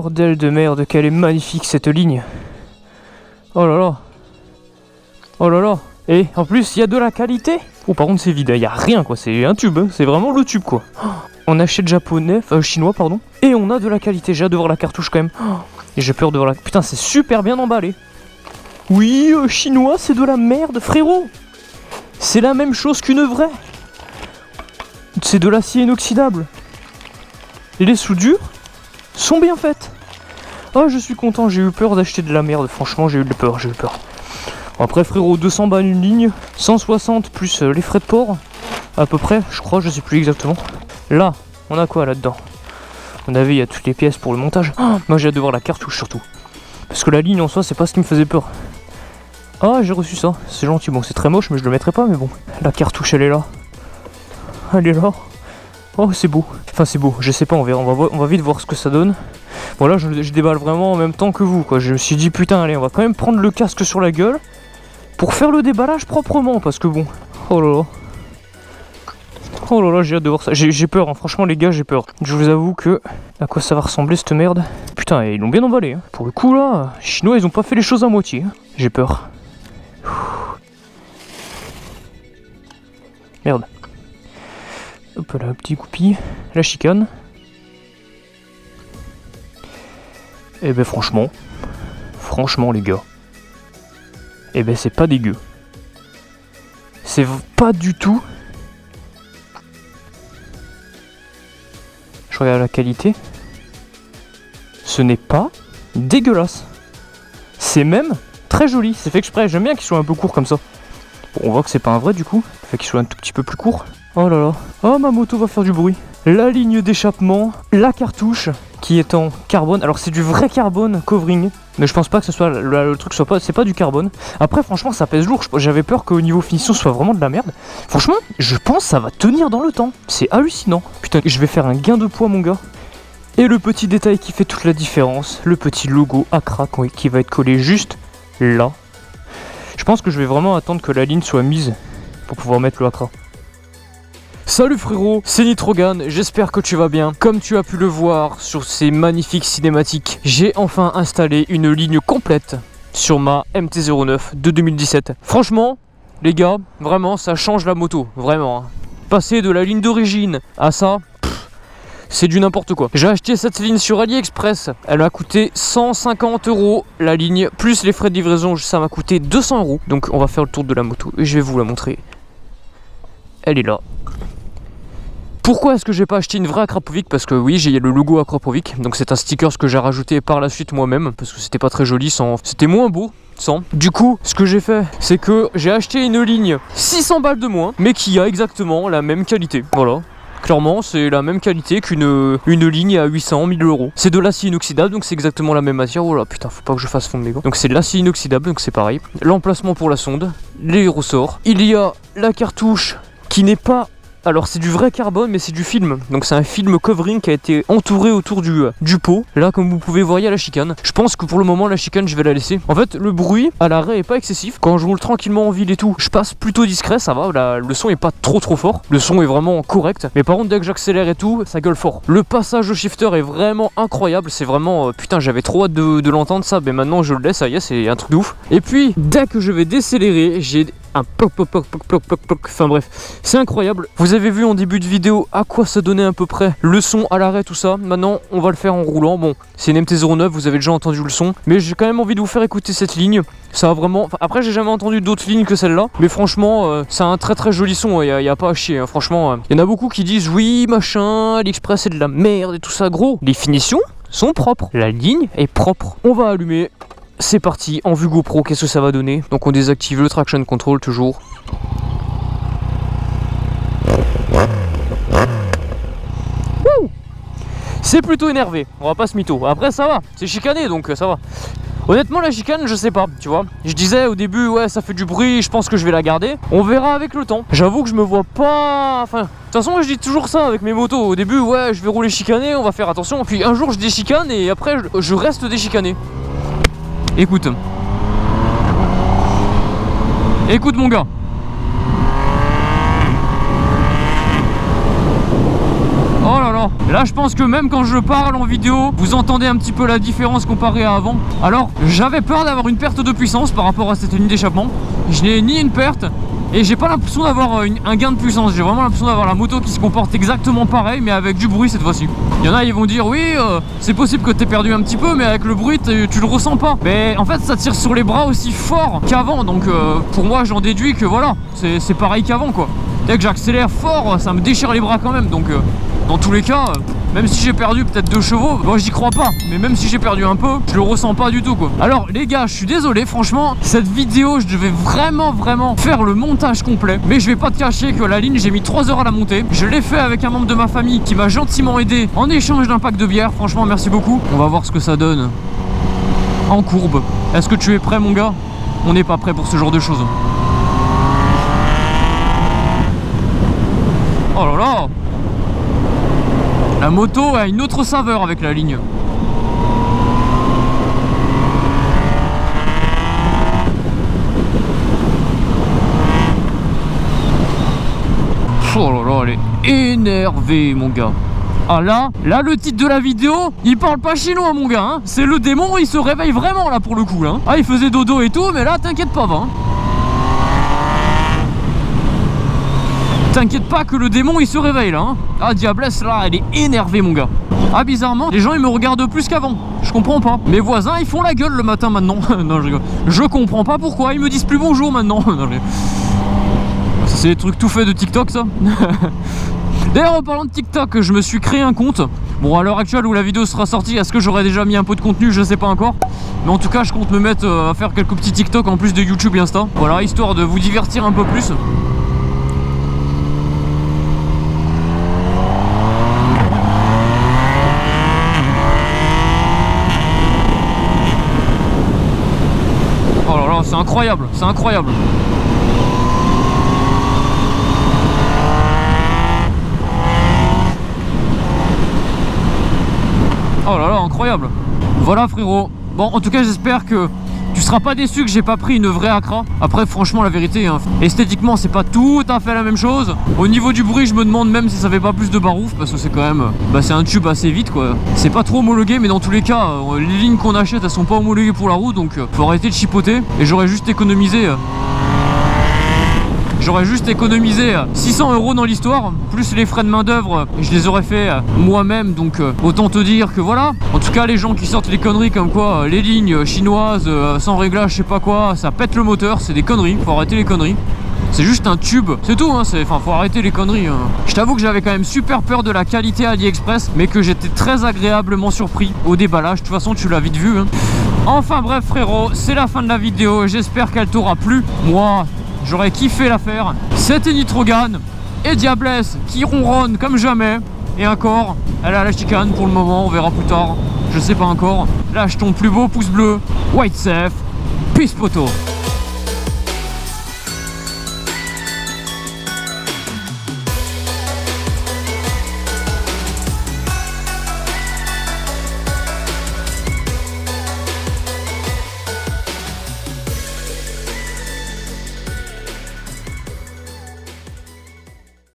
bordel de merde, qu'elle est magnifique cette ligne. Oh là là. Oh là là. Et en plus, il y a de la qualité. Oh, par contre, c'est vide, il n'y a rien quoi, c'est un tube, hein. C'est vraiment le tube quoi. On achète japonais, enfin chinois, pardon. Et on a de la qualité, j'ai hâte de voir la cartouche quand même. Et j'ai peur de voir la... Putain, c'est super bien emballé. Oui, chinois, c'est de la merde, frérot. C'est la même chose qu'une vraie. C'est de l'acier inoxydable. Et les soudures sont bien faites. Oh, je suis content, j'ai eu peur d'acheter de la merde. Franchement, j'ai eu peur. Après, frérot, 200 balles une ligne, 160 plus les frais de port, à peu près, je crois, je sais plus exactement. Là, on a quoi là-dedans? On avait, il y a toutes les pièces pour le montage. Oh, moi, j'ai hâte de voir la cartouche surtout. Parce que la ligne en soi, c'est pas ce qui me faisait peur. Ah, j'ai reçu ça, c'est gentil. Bon, c'est très moche, mais je le mettrai pas, mais bon. La cartouche, elle est là. Elle est là. Oh, c'est beau. Enfin, c'est beau, je sais pas, on verra. On va vite voir ce que ça donne. Voilà, je déballe vraiment en même temps que vous, quoi. Je me suis dit, putain, allez, on va quand même prendre le casque sur la gueule pour faire le déballage proprement, parce que bon. Oh là là. Oh là là, j'ai hâte de voir ça. J'ai peur, hein. Franchement, les gars, j'ai peur. Je vous avoue que... À quoi ça va ressembler, cette merde? Putain, ils l'ont bien emballé, hein. Pour le coup, là, les Chinois, ils ont pas fait les choses à moitié, hein. J'ai peur. Merde. Hop là, petit goupille. La chicane. Eh ben franchement, les gars, eh ben c'est pas dégueu. C'est pas du tout. Je regarde la qualité. Ce n'est pas dégueulasse. C'est même très joli. C'est fait exprès. J'aime bien qu'il soit un peu court comme ça. Bon, on voit que c'est pas un vrai du coup. Fait qu'il soit un tout petit peu plus court. Oh là là. Oh, ma moto va faire du bruit. La ligne d'échappement, la cartouche qui est en carbone. Alors c'est du vrai carbone covering, mais je pense pas que ce soit le truc soit pas, c'est pas du carbone. Après franchement ça pèse lourd. J'avais peur qu'au niveau finition ce soit vraiment de la merde. Franchement je pense que ça va tenir dans le temps. C'est hallucinant. Putain, je vais faire un gain de poids mon gars. Et le petit détail qui fait toute la différence, le petit logo Accra qui va être collé juste là. Je pense que je vais vraiment attendre que la ligne soit mise pour pouvoir mettre le Accra. Salut frérot, c'est Nitrogan, j'espère que tu vas bien. Comme tu as pu le voir sur ces magnifiques cinématiques, j'ai enfin installé une ligne complète sur ma MT-09 de 2017. Franchement, les gars, vraiment ça change la moto, vraiment. Hein. Passer de la ligne d'origine à ça, c'est du n'importe quoi. J'ai acheté cette ligne sur AliExpress, elle m'a coûté 150 € la ligne, plus les frais de livraison, ça m'a coûté 200 €. Donc on va faire le tour de la moto et je vais vous la montrer. Elle est là. Pourquoi est-ce que j'ai pas acheté une vraie Akrapovic? Parce que oui, j'ai le logo Akrapovic, donc c'est un sticker que j'ai rajouté par la suite moi-même, parce que c'était pas très joli sans... C'était moins beau sans. Du coup, ce que j'ai fait, c'est que j'ai acheté une ligne 600 balles de moins, mais qui a exactement la même qualité. Voilà. Clairement, c'est la même qualité qu'une ligne à 800, 1000 €. C'est de l'acier inoxydable, donc c'est exactement la même matière. Oh là, putain, faut pas que je fasse fondre mes gants. Donc c'est de l'acier inoxydable, donc c'est pareil. L'emplacement pour la sonde, les ressorts. Il y a la cartouche qui n'est pas... Alors c'est du vrai carbone mais c'est du film. Donc c'est un film covering qui a été entouré autour du pot. Là comme vous pouvez voir il y a la chicane. Je pense que pour le moment la chicane je vais la laisser. En fait le bruit à l'arrêt est pas excessif. Quand je roule tranquillement en ville et tout, je passe plutôt discret, ça va. Le son est pas trop fort. Le son est vraiment correct. Mais par contre dès que j'accélère et tout, ça gueule fort. Le passage au shifter est vraiment incroyable. C'est vraiment... putain j'avais trop hâte de l'entendre ça. Mais maintenant je le laisse, ça y est, c'est un truc de ouf. Et puis dès que je vais décélérer, j'ai... un poc. Enfin bref, c'est incroyable. Vous avez vu en début de vidéo à quoi ça donnait à peu près le son à l'arrêt, tout ça. Maintenant, on va le faire en roulant. Bon, c'est une MT-09, vous avez déjà entendu le son. Mais j'ai quand même envie de vous faire écouter cette ligne. Ça va vraiment... Enfin, après, j'ai jamais entendu d'autres lignes que celle-là. Mais franchement, c'est un très joli son. Il y a pas à chier. Hein. Franchement, il y en a beaucoup qui disent oui, machin, AliExpress c'est de la merde et tout ça. Gros, les finitions sont propres. La ligne est propre. On va allumer. C'est parti, en vue GoPro, qu'est-ce que ça va donner? Donc on désactive le traction control toujours. Wouh, c'est plutôt énervé, on va pas se mytho. Après ça va, c'est chicané donc ça va. Honnêtement la chicane je sais pas, tu vois. Je disais au début ouais ça fait du bruit, je pense que je vais la garder. On verra avec le temps. J'avoue que je me vois pas... Enfin, de toute façon je dis toujours ça avec mes motos. Au début ouais je vais rouler chicané, on va faire attention. Puis un jour je déchicane et après je reste déchicané. Écoute. Écoute mon gars. Oh là là. là. Là je pense que même quand je parle en vidéo, vous entendez un petit peu la différence comparée à avant. Alors j'avais peur d'avoir une perte de puissance par rapport à cette ligne d'échappement. Je n'ai ni une perte et j'ai pas l'impression d'avoir un gain de puissance. J'ai vraiment l'impression d'avoir la moto qui se comporte exactement pareil, mais avec du bruit cette fois-ci. Il y en a, ils vont dire oui, c'est possible que t'aies perdu un petit peu, mais avec le bruit tu le ressens pas. Mais en fait ça tire sur les bras aussi fort qu'avant, donc pour moi j'en déduis que voilà, c'est pareil qu'avant quoi. Dès que j'accélère fort, ça me déchire les bras quand même, donc dans tous les cas, même si j'ai perdu peut-être 2 chevaux, bon j'y crois pas, mais même si j'ai perdu un peu, je le ressens pas du tout quoi. Alors les gars, je suis désolé, franchement, cette vidéo, je devais vraiment faire le montage complet, mais je vais pas te cacher que la ligne, j'ai mis 3 heures à la monter. Je l'ai fait avec un membre de ma famille qui m'a gentiment aidé en échange d'un pack de bière, franchement merci beaucoup. On va voir ce que ça donne en courbe. Est-ce que tu es prêt mon gars? On n'est pas prêt pour ce genre de choses. Oh là là! La moto a une autre saveur avec la ligne. Oh là là, elle est énervée mon gars. Ah là le titre de la vidéo, il parle pas chinois mon gars, hein. C'est le démon, il se réveille vraiment là pour le coup là. Ah il faisait dodo et tout, mais là t'inquiète pas va. Hein. T'inquiète pas que le démon il se réveille là hein. Ah Diablesse là elle est énervée mon gars. Ah bizarrement les gens ils me regardent plus qu'avant. Je comprends pas. Mes voisins ils font la gueule le matin maintenant. Non je rigole. Je comprends pas pourquoi ils me disent plus bonjour maintenant. Non, ça c'est des trucs tout faits de TikTok ça. D'ailleurs en parlant de TikTok, je me suis créé un compte. Bon à l'heure actuelle où la vidéo sera sortie, est-ce que j'aurai déjà mis un peu de contenu? Je sais pas encore. Mais en tout cas je compte me mettre à faire quelques petits TikTok en plus de YouTube et Insta. Voilà, histoire de vous divertir un peu plus. Oh là là, c'est incroyable, c'est incroyable. Oh là là, incroyable. Voilà frérot. Bon, en tout cas, j'espère que tu seras pas déçu que j'ai pas pris une vraie Accra. Après, franchement, la vérité, hein, esthétiquement, c'est pas tout à fait la même chose. Au niveau du bruit, je me demande même si ça fait pas plus de barouf, parce que c'est quand même, c'est un tube assez vite, quoi. C'est pas trop homologué, mais dans tous les cas, les lignes qu'on achète, elles sont pas homologuées pour la route, donc faut arrêter de chipoter. Et j'aurais juste économisé. J'aurais juste économisé 600 € dans l'histoire, plus les frais de main d'œuvre, je les aurais fait moi-même, donc autant te dire que voilà. En tout cas les gens qui sortent les conneries comme quoi les lignes chinoises sans réglage je sais pas quoi, ça pète le moteur, c'est des conneries, faut arrêter les conneries. C'est juste un tube, c'est tout, hein, faut arrêter les conneries. Hein. Je t'avoue que j'avais quand même super peur de la qualité AliExpress, mais que j'étais très agréablement surpris au déballage, de toute façon tu l'as vite vu. Hein. Enfin bref frérot, c'est la fin de la vidéo, j'espère qu'elle t'aura plu. Moi, j'aurais kiffé la faire. C'était Nitrogan et Diablesse qui ronronne comme jamais. Et encore, elle est à la chicane pour le moment, on verra plus tard. Je sais pas encore. Lâche ton plus beau pouce bleu. White safe. Peace poto.